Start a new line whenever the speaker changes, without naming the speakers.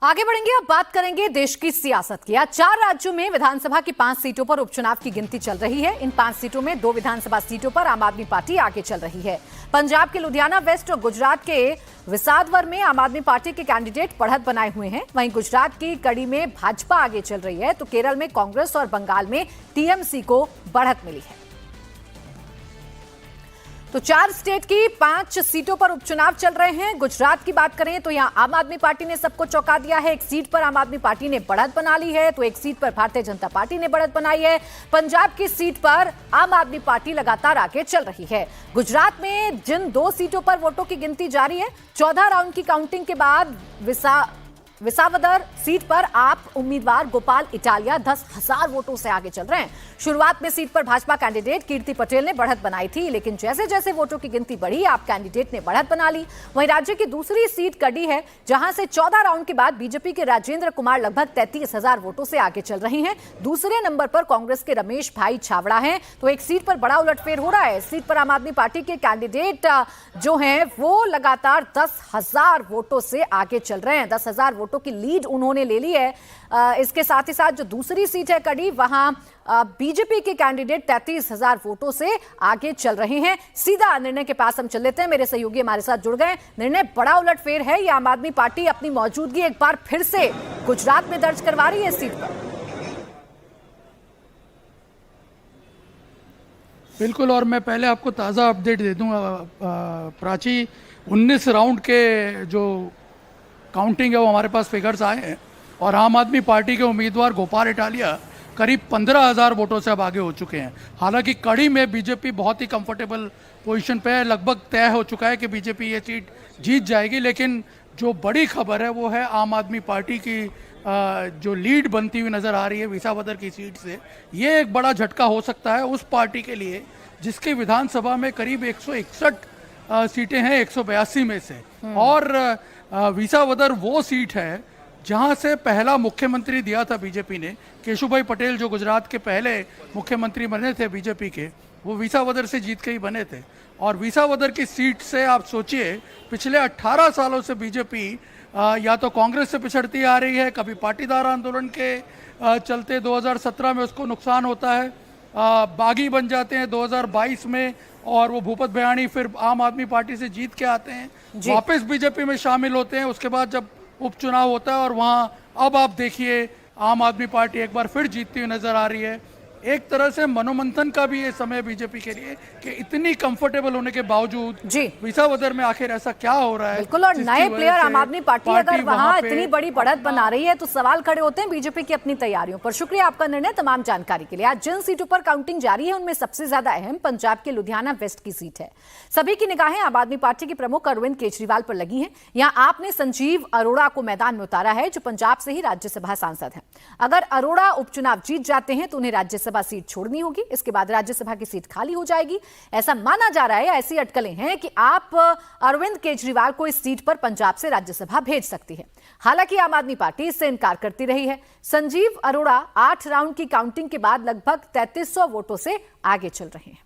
आगे बढ़ेंगे। अब बात करेंगे देश की सियासत की। आज 4 राज्यों में विधानसभा की 5 सीटों पर उपचुनाव की गिनती चल रही है। इन 5 सीटों में 2 विधानसभा सीटों पर आम आदमी पार्टी आगे चल रही है। पंजाब के लुधियाना वेस्ट और गुजरात के विसावदर में आम आदमी पार्टी के कैंडिडेट बढ़त बनाए हुए हैं। वहीं गुजरात की कड़ी में भाजपा आगे चल रही है, तो केरल में कांग्रेस और बंगाल में टीएमसी को बढ़त मिली है। तो 4 स्टेट की 5 सीटों पर उपचुनाव चल रहे हैं। गुजरात की बात करें तो यहां आम आदमी पार्टी ने सबको चौंका दिया है। एक सीट पर आम आदमी पार्टी ने बढ़त बना ली है, तो एक सीट पर भारतीय जनता पार्टी ने बढ़त बनाई है। पंजाब की सीट पर आम आदमी पार्टी लगातार आगे चल रही है। गुजरात में जिन 2 सीटों पर वोटों की गिनती जारी है, 14 राउंड की काउंटिंग के बाद विसावदर सीट पर आप उम्मीदवार गोपाल इटालिया 10,000 वोटों से आगे चल रहे हैं। शुरुआत में सीट पर भाजपा कैंडिडेट कीर्ति पटेल ने बढ़त बनाई थी, लेकिन जैसे जैसे वोटों की गिनती बढ़ी, आप कैंडिडेट ने बढ़त बना ली। वहीं राज्य की दूसरी सीट कड़ी है, जहां से 14 राउंड के बाद बीजेपी के राजेंद्र कुमार लगभग 33,000 वोटों से आगे चल रही हैं। दूसरे नंबर पर कांग्रेस के रमेश भाई छाबड़ा हैं। तो एक सीट पर बड़ा उलटफेर हो रहा है। इस सीट पर आम आदमी पार्टी के कैंडिडेट जो हैं वो लगातार 10,000 वोटों से आगे चल रहे हैं। 10,000 वोटों की लीड उन्होंने ले ली है। इसके साथ ही साथ जो दूसरी सीट है कड़ी, वहां बीजेपी के कैंडिडेट 33,000 वोटों से आगे चल रहे हैं। सीधा निर्णय के पास हम चल लेते हैं। मेरे सहयोगी हमारे साथ जुड़ गए। निर्णय, बड़ा उलटफेर है या आम आदमी पार्टी अपनी मौजूदगी एक बार फिर से गुजरात में दर्ज करवा रही है इस सीट पर?
बिल्कुल, और मैं पहले आपको ताज़ा अपडेट दे दूंगा प्राची। 19 राउंड के जो काउंटिंग है वो हमारे पास फिगर्स आए हैं, और आम आदमी पार्टी के उम्मीदवार गोपाल इटालिया करीब 15,000 वोटों से अब आगे हो चुके हैं। हालांकि कड़ी में बीजेपी बहुत ही कंफर्टेबल पोजीशन पे है। लगभग तय हो चुका है कि बीजेपी ये सीट जीत जाएगी, लेकिन जो बड़ी खबर है वो है आम आदमी पार्टी की जो लीड बनती हुई नज़र आ रही है विसावदर की सीट से। ये एक बड़ा झटका हो सकता है उस पार्टी के लिए जिसके विधानसभा में करीब 161 सीटें हैं 182 में से। और विसावदर वो सीट है जहां से पहला मुख्यमंत्री दिया था बीजेपी ने। केशुभाई पटेल जो गुजरात के पहले मुख्यमंत्री बने थे बीजेपी के, वो विसावदर से जीत के ही बने थे। और विसावदर की सीट से आप सोचिए, पिछले 18 सालों से बीजेपी या तो कांग्रेस से पिछड़ती आ रही है, कभी पाटीदार आंदोलन के चलते 2017 में उसको नुकसान होता है, बागी बन जाते हैं 2022 में, और वो भूपत भयाणी फिर आम आदमी पार्टी से जीत के आते हैं, वापस बीजेपी में शामिल होते हैं। उसके बाद जब उपचुनाव होता है और वहाँ अब आप देखिए आम आदमी पार्टी एक बार फिर जीतती हुई नजर आ रही है। एक तरह से मनोमंथन का भी ये समय बीजेपी के लिए कि इतनी कंफर्टेबल होने के बावजूद विसावदर में आखिर ऐसा क्या हो रहा है।
बिल्कुल, और नए प्लेयर आम आदमी पार्टी अगर वहां इतनी बड़ी बढ़त बना रही है तो सवाल खड़े होते हैं बीजेपी की अपनी तैयारियों पर। शुक्रिया आपका निर्णय, तमाम जानकारी के लिए। आज जिन सीटों पर काउंटिंग जारी है उनमें सबसे ज्यादा अहम पंजाब के लुधियाना वेस्ट की सीट है। सभी की निगाहें आम आदमी पार्टी के प्रमुख अरविंद केजरीवाल पर लगी हैं। यहां आपने संजीव अरोड़ा को मैदान में उतारा है, जो पंजाब से ही राज्यसभा सांसद हैं। अगर अरोड़ा उपचुनाव जीत जाते हैं तो उन्हें राज्यसभा सीट छोड़नी होगी। इसके बाद राज्यसभा की सीट खाली हो जाएगी। ऐसा माना जा रहा है, ऐसी अटकलें हैं कि आप अरविंद केजरीवाल को इस सीट पर पंजाब से राज्यसभा भेज सकती है। हालांकि आम आदमी पार्टी इससे इनकार करती रही है। संजीव अरोड़ा 8 राउंड की काउंटिंग के बाद लगभग 3300 वोटों से आगे चल रहे हैं।